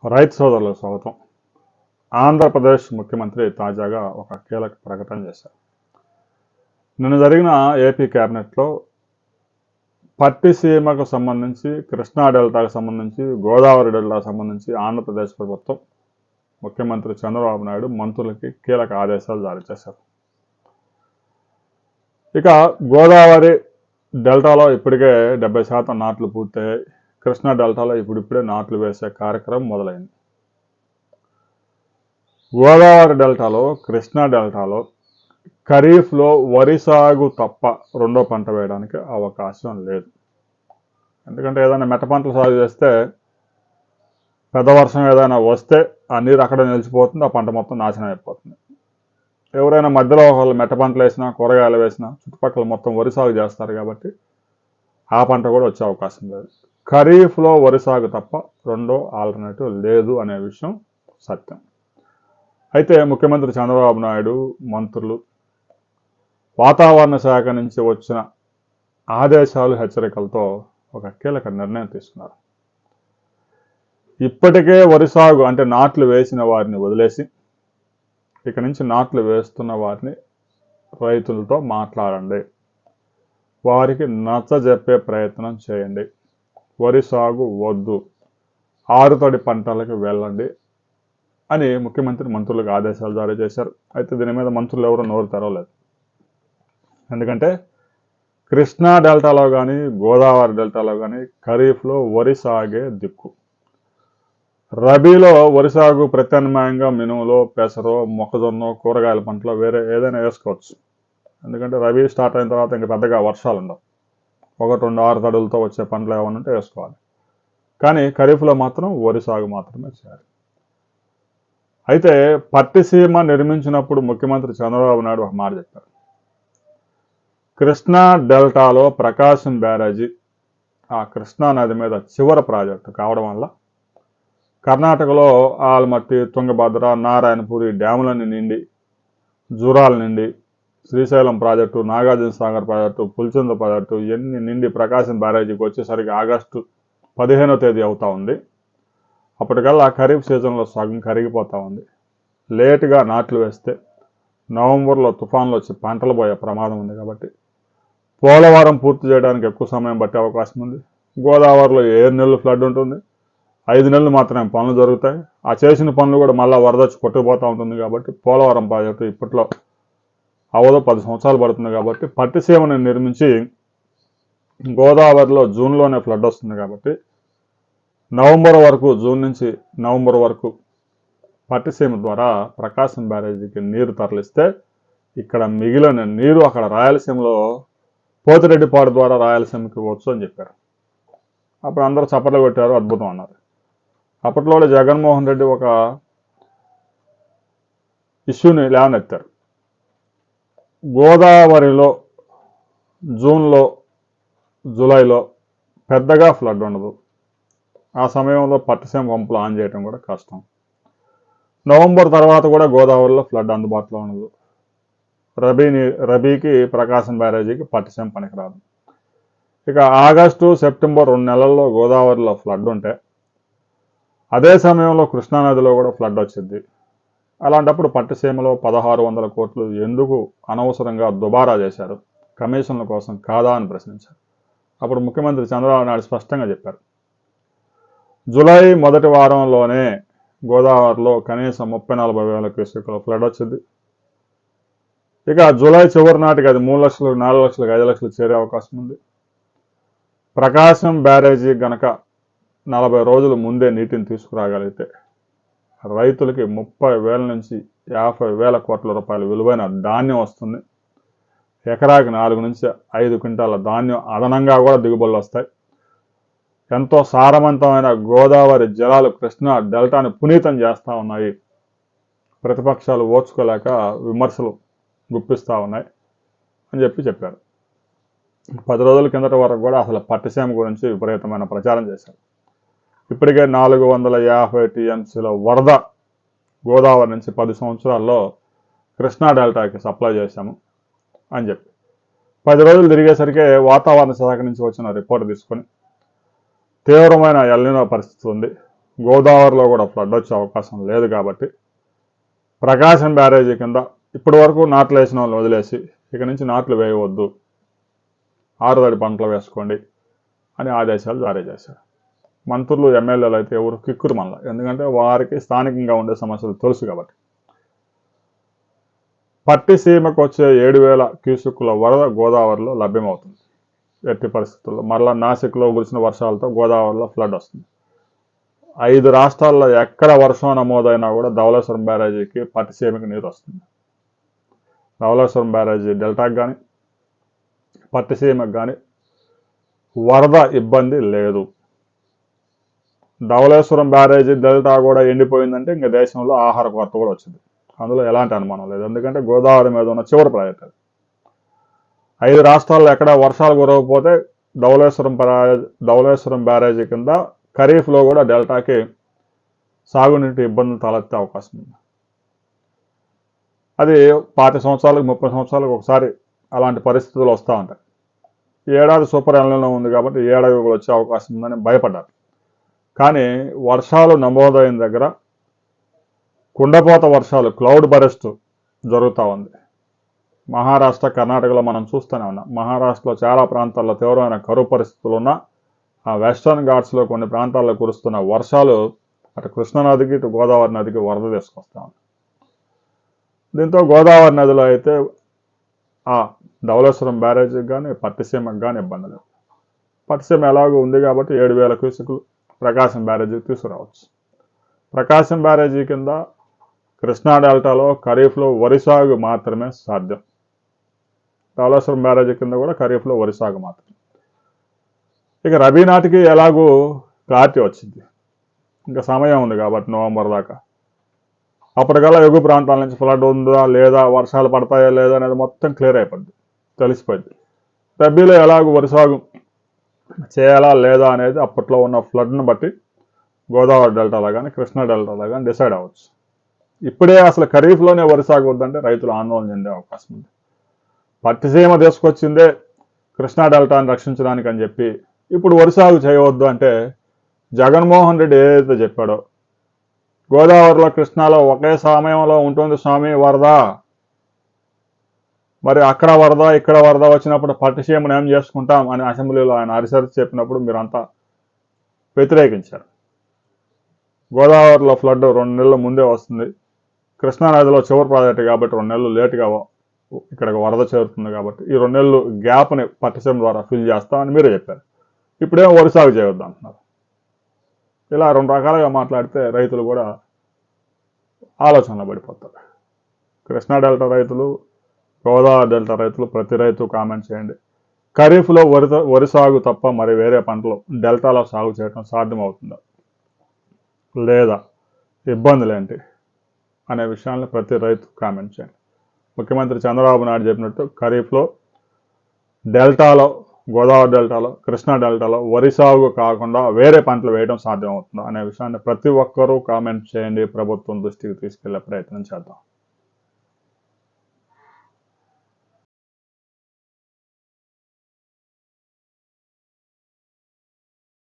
రైతు సోదరులకు స్వాగతం. ఆంధ్రప్రదేశ్ ముఖ్యమంత్రి తాజాగా ఒక కీలక ప్రకటన చేశారు. నిన్న జరిగిన ఏపీ కేబినెట్లో పట్టిసీమకు సంబంధించి, కృష్ణా డెల్టాకు సంబంధించి, గోదావరి డెల్టాకు సంబంధించి ఆంధ్రప్రదేశ్ ప్రభుత్వం ముఖ్యమంత్రి చంద్రబాబు నాయుడు మంత్రులకి కీలక ఆదేశాలు జారీ చేశారు. ఇక గోదావరి డెల్టాలో ఇప్పటికే 70% నాట్లు పూర్తయ్యాయి. కృష్ణా డెల్టాలో ఇప్పుడిప్పుడే నాట్లు వేసే కార్యక్రమం మొదలైంది. గోదావరి డెల్టాలో, కృష్ణా డెల్టాలో ఖరీఫ్లో వరి సాగు తప్ప రెండో పంట వేయడానికి అవకాశం లేదు. ఎందుకంటే ఏదైనా మెట్ట పంటలు సాగు చేస్తే పెద్ద వర్షం ఏదైనా వస్తే ఆ నీరు అక్కడ నిలిచిపోతుంది, ఆ పంట మొత్తం నాశనం అయిపోతుంది. ఎవరైనా మధ్యలో ఒకళ్ళు మెట్ట పంటలు వేసినా, కూరగాయలు వేసినా చుట్టుపక్కల మొత్తం వరి సాగు చేస్తారు కాబట్టి ఆ పంట కూడా వచ్చే అవకాశం లేదు. ఖరీఫ్లో వరి సాగు తప్ప రెండో ఆల్టర్నేటివ్ లేదు అనే విషయం సత్యం. అయితే ముఖ్యమంత్రి చంద్రబాబు నాయుడు, మంత్రులు వాతావరణ శాఖ నుంచి వచ్చిన ఆదేశాలు, హెచ్చరికలతో ఒక కీలక నిర్ణయం తీసుకున్నారు. ఇప్పటికే వరి సాగు అంటే నాట్లు వేసిన వారిని వదిలేసి ఇక నుంచి నాట్లు వేస్తున్న వారిని రైతులతో మాట్లాడండి, వారికి నచ్చజెప్పే ప్రయత్నం చేయండి, వరి సాగు వద్దు, ఆరుతడి పంటలకు వెళ్ళండి అని ముఖ్యమంత్రి మంత్రులకు ఆదేశాలు జారీ చేశారు. అయితే దీని మీద మంత్రులు ఎవరు నోరు తెరవలేదు. ఎందుకంటే కృష్ణా డెల్టాలో కానీ, గోదావరి డెల్టాలో కానీ ఖరీఫ్లో వరి సాగే దిక్కు. రబీలో వరి సాగు ప్రత్యామ్నాయంగా మినుములో, పెసరో, మొక్కజొన్న, కూరగాయల పంటలో వేరే ఏదైనా వేసుకోవచ్చు. ఎందుకంటే రబీ స్టార్ట్ అయిన తర్వాత ఇంకా పెద్దగా వర్షాలు ఉండవు. 1-2 6 తడులతో వచ్చే పంటలు ఏమైనా ఉంటే వేసుకోవాలి. కానీ ఖరీఫ్లో మాత్రం వరి సాగు మాత్రమే చేయాలి. అయితే పట్టిసీమ నిర్మించినప్పుడు ముఖ్యమంత్రి చంద్రబాబు నాయుడు ఒక మాట చెప్పారు. కృష్ణా డెల్టాలో ప్రకాశం బ్యారేజీ ఆ కృష్ణా నది మీద చివరి ప్రాజెక్టు కావడం వల్ల కర్ణాటకలో ఆల్మట్టి, తుంగభద్ర, నారాయణపురి డ్యాములన్నీ నిండి, జూరాల నిండి, Srisailam project, Nagarjuna Sagar project, Pulichintala project ఇవన్నీ నిండి ప్రకాశం బ్యారేజీకి వచ్చేసరికి ఆగస్టు 15వ తేదీ అవుతా ఉంది. అప్పటికల్లా ఖరీఫ్ సీజన్లో సగం కరిగిపోతూ ఉంది. లేటుగా నాట్లు వేస్తే నవంబర్లో తుఫాన్లు వచ్చి పంటలు పోయే ప్రమాదం ఉంది. కాబట్టి పోలవరం పూర్తి చేయడానికి ఎక్కువ సమయం పట్టే అవకాశం ఉంది. గోదావరిలో 7 నెలలు ఫ్లడ్ ఉంటుంది, 5 నెలలు మాత్రమే పనులు జరుగుతాయి. ఆ చేసిన పనులు కూడా మళ్ళీ వరదొచ్చి కొట్టుకుపోతూ ఉంటుంది. కాబట్టి పోలవరం ప్రాజెక్టు ఇప్పట్లో అవదో 10 సంవత్సరాలు పడుతుంది. కాబట్టి పట్టిసీమను నిర్మించి గోదావరిలో జూన్లోనే ఫ్లడ్ వస్తుంది. కాబట్టి నవంబర్ వరకు, జూన్ నుంచి నవంబర్ వరకు పట్టిసీమ ద్వారా ప్రకాశం బ్యారేజీకి నీరు తరలిస్తే ఇక్కడ మిగిలిన నీరు అక్కడ రాయలసీమలో పోతిరెడ్డిపాడు ద్వారా రాయలసీమకి ఇవ్వచ్చు అని చెప్పారు. అప్పుడు అందరూ చప్పట్లు కొట్టారు, అద్భుతం అన్నారు. అప్పట్లో జగన్మోహన్ రెడ్డి ఒక ఇష్యూని లేవనెత్తారు. గోదావరిలో జూన్లో, జూలైలో పెద్దగా ఫ్లడ్ ఉండదు. ఆ సమయంలో పట్టిసీమ పంపులు ఆన్ చేయడం కూడా కష్టం. నవంబర్ తర్వాత కూడా గోదావరిలో ఫ్లడ్ అందుబాటులో ఉండదు. రబీకి ప్రకాశం బ్యారేజీకి పట్టిసీమ పనికిరాదు. ఇక ఆగస్టు, సెప్టెంబర్ 2 నెలల్లో గోదావరిలో ఫ్లడ్ ఉంటే అదే సమయంలో కృష్ణానదిలో కూడా ఫ్లడ్ వచ్చింది. అలాంటప్పుడు పట్టిసీమలో 1600 కోట్లు ఎందుకు అనవసరంగా దుబారా చేశారు, కమిషన్ల కోసం కాదా అని ప్రశ్నించారు. అప్పుడు ముఖ్యమంత్రి చంద్రబాబు నాయుడు స్పష్టంగా చెప్పారు, జూలై మొదటి వారంలోనే గోదావరిలో కనీసం 30-40 వేల క్యూసెక్కుల ఫ్లడ్ వచ్చింది. ఇక జూలై చివరి నాటికి అది 3 లక్షలు, 4 లక్షలు, 5 లక్షలు చేరే అవకాశం ఉంది. ప్రకాశం బ్యారేజీ గనక 40 రోజుల ముందే నీటిని తీసుకురాగలిగితే రైతులకి 30,000 నుంచి 50,000 కోట్ల రూపాయల విలువైన ధాన్యం వస్తుంది. ఎకరాకి 4 నుంచి 5 క్వింటాల ధాన్యం అదనంగా కూడా దిగుబడులు వస్తాయి. ఎంతో సారవంతమైన గోదావరి జలాలు కృష్ణా డెల్టాని పునీతం చేస్తూ ఉన్నాయి. ప్రతిపక్షాలు ఓర్చుకోలేక విమర్శలు గుప్పిస్తూ ఉన్నాయి అని చెప్పారు. 10 రోజుల కిందట వరకు కూడా అసలు పట్టిసీమ గురించి విపరీతమైన ప్రచారం చేశారు. ఇప్పటికే 450 టీఎంసీల వరద గోదావరి నుంచి 10 సంవత్సరాల్లో కృష్ణా డెల్టాకి సప్లై చేశాము అని చెప్పి 10 రోజులు తిరిగేసరికి వాతావరణ శాఖ నుంచి వచ్చిన రిపోర్ట్ తీసుకొని తీవ్రమైన ఎల్నినో పరిస్థితి ఉంది, గోదావరిలో కూడా ఫ్లడ్ వచ్చే అవకాశం లేదు కాబట్టి ప్రకాశం బ్యారేజీ కింద ఇప్పటి వరకు నాట్లు వేసిన వాళ్ళు వదిలేసి ఇక నుంచి నాట్లు వేయవద్దు, ఆరుతడి పంటలు వేసుకోండి అని ఆదేశాలు జారీ చేశారు. మంత్రులు ఎమ్మెల్యేలు అయితే ఎవరు కిక్కురు మళ్ళా, ఎందుకంటే వారికి స్థానికంగా ఉండే సమస్యలు తెలుసు కాబట్టి. పట్టిసీమకు వచ్చే 7,000 క్యూసెక్కుల వరద గోదావరిలో లభ్యమవుతుంది. ఎట్టి పరిస్థితుల్లో మరలా నాసిక్లో కురిసిన వర్షాలతో గోదావరిలో ఫ్లడ్ వస్తుంది. 5 రాష్ట్రాల్లో ఎక్కడ వర్షం నమోదైనా కూడా ధవళేశ్వరం బ్యారేజీకి పట్టిసీమకి నీరు వస్తుంది. ధవళేశ్వరం బ్యారేజీ డెల్టాకి కానీ పట్టిసీమకు కానీ వరద ఇబ్బంది లేదు. ధవళేశ్వరం బ్యారేజీ డెల్టా కూడా ఎండిపోయిందంటే ఇంకా దేశంలో ఆహార కొరత కూడా వచ్చింది. అందులో ఎలాంటి అనుమానం లేదు, ఎందుకంటే గోదావరి మీద ఉన్న చివరి ప్రాజెక్ట్ అది. 5 రాష్ట్రాల్లో ఎక్కడ వర్షాలు కురవకపోతే ధవళేశ్వరం బ్యారేజీ కింద ఖరీఫ్లో కూడా డెల్టాకి సాగునీటి ఇబ్బందులు తలెత్తే అవకాశం ఉంది. అది 20 సంవత్సరాలకు 30 సంవత్సరాలకు ఒకసారి అలాంటి పరిస్థితులు వస్తూ ఉంటాయి. ఈ ఏడాది సూపర్ ఎల్నినో ఉంది కాబట్టి ఈ ఏడాది కూడా వచ్చే అవకాశం ఉందని భయపడ్డారు. కానీ వర్షాలు నమోదైన దగ్గర కుండపోత వర్షాలు, క్లౌడ్ బరెస్ట్ జరుగుతూ ఉంది. మహారాష్ట్ర, కర్ణాటకలో మనం చూస్తూనే ఉన్నాం. మహారాష్ట్రలో చాలా ప్రాంతాల్లో తీవ్రమైన కరువు పరిస్థితులు ఉన్నా ఆ వెస్టర్న్ ఘాట్స్లో కొన్ని ప్రాంతాల్లో కురుస్తున్న వర్షాలు అటు కృష్ణానదికి ఇటు గోదావరి నదికి వరద తీసుకొస్తా ఉంది. దీంతో గోదావరి నదిలో అయితే ఆ ధవళేశ్వరం బ్యారేజీకి కానీ పట్టిసీమకు కానీ ఇబ్బంది లేదు. పట్టిసీమ ఎలాగో ఉంది కాబట్టి 7,000 క్యూసెక్కులు ప్రకాశం బ్యారేజీకి తీసుకురావచ్చు. ప్రకాశం బ్యారేజీ కింద కృష్ణా డెల్టాలో ఖరీఫ్లో వరి సాగు మాత్రమే సాధ్యం. ధవళేశ్వరం బ్యారేజీ కింద కూడా ఖరీఫ్లో వరి సాగు మాత్రమే. ఇక రబీ నాటికి ఎలాగూ క్లారిటీ వచ్చింది, ఇంకా సమయం ఉంది కాబట్టి నవంబర్ దాకా. అప్పటికల్లా ఎగువ ప్రాంతాల నుంచి ఫ్లడ్ ఉందా లేదా, వర్షాలు పడతాయా లేదా అనేది మొత్తం క్లియర్ అయిపోద్ది, తెలిసిపోద్ది. రబీలో ఎలాగో వరి సాగు చేయాలా లేదా అనేది అప్పట్లో ఉన్న ఫ్లడ్ను బట్టి గోదావరి డెల్టాలో కానీ కృష్ణా డెల్టాలో కానీ డిసైడ్ అవ్వచ్చు. ఇప్పుడే అసలు ఖరీఫ్లోనే వరి సాగు వద్దంటే రైతులు ఆందోళన చెందే అవకాశం ఉంది. పట్టిసీమ తీసుకొచ్చిందే కృష్ణా డెల్టాను రక్షించడానికి అని చెప్పి ఇప్పుడు వరి సాగు చేయవద్దు అంటే జగన్మోహన్ రెడ్డి ఏదైతే చెప్పాడో, గోదావరిలో కృష్ణాలో ఒకే సమయంలో ఉంటుంది స్వామి వరద, మరి అక్కడ వరద ఇక్కడ వరద వచ్చినప్పుడు పట్టిసీమను ఏం చేసుకుంటాం అని అసెంబ్లీలో ఆయన రీసెర్చ్ చెప్పినప్పుడు మీరంతా వ్యతిరేకించారు. గోదావరిలో ఫ్లడ్ 2 నెలల ముందే వస్తుంది, కృష్ణానదిలో చివరి ప్రాజెక్టు కాబట్టి 2 నెలలు లేటుగా ఇక్కడికి వరద చేరుతుంది కాబట్టి ఈ 2 నెలలు గ్యాప్ని పట్టిసీమ ద్వారా ఫిల్ చేస్తామని మీరే చెప్పారు. ఇప్పుడేమో వరి సాగు చేయవద్దు అంటున్నారు. ఇలా 2 రకాలుగా మాట్లాడితే రైతులు కూడా ఆలోచనలో పడిపోతారు. కృష్ణా డెల్టా రైతులు, గోదావరి డెల్టా రైతులు ప్రతి రైతు కామెంట్ చేయండి. ఖరీఫ్లో వరి సాగు తప్ప మరి వేరే పంటలు డెల్టాలో సాగు చేయడం సాధ్యమవుతుందా లేదా, ఇబ్బందులేంటి అనే విషయాన్ని ప్రతి రైతు కామెంట్ చేయండి. ముఖ్యమంత్రి చంద్రబాబు నాయుడు చెప్పినట్టు ఖరీఫ్లో డెల్టాలో, గోదావరి డెల్టాలో, కృష్ణా డెల్టాలో వరి సాగు కాకుండా వేరే పంటలు వేయడం సాధ్యమవుతుందా అనే విషయాన్ని ప్రతి ఒక్కరూ కామెంట్ చేయండి. ప్రభుత్వం దృష్టికి తీసుకెళ్లే ప్రయత్నం చేద్దాం.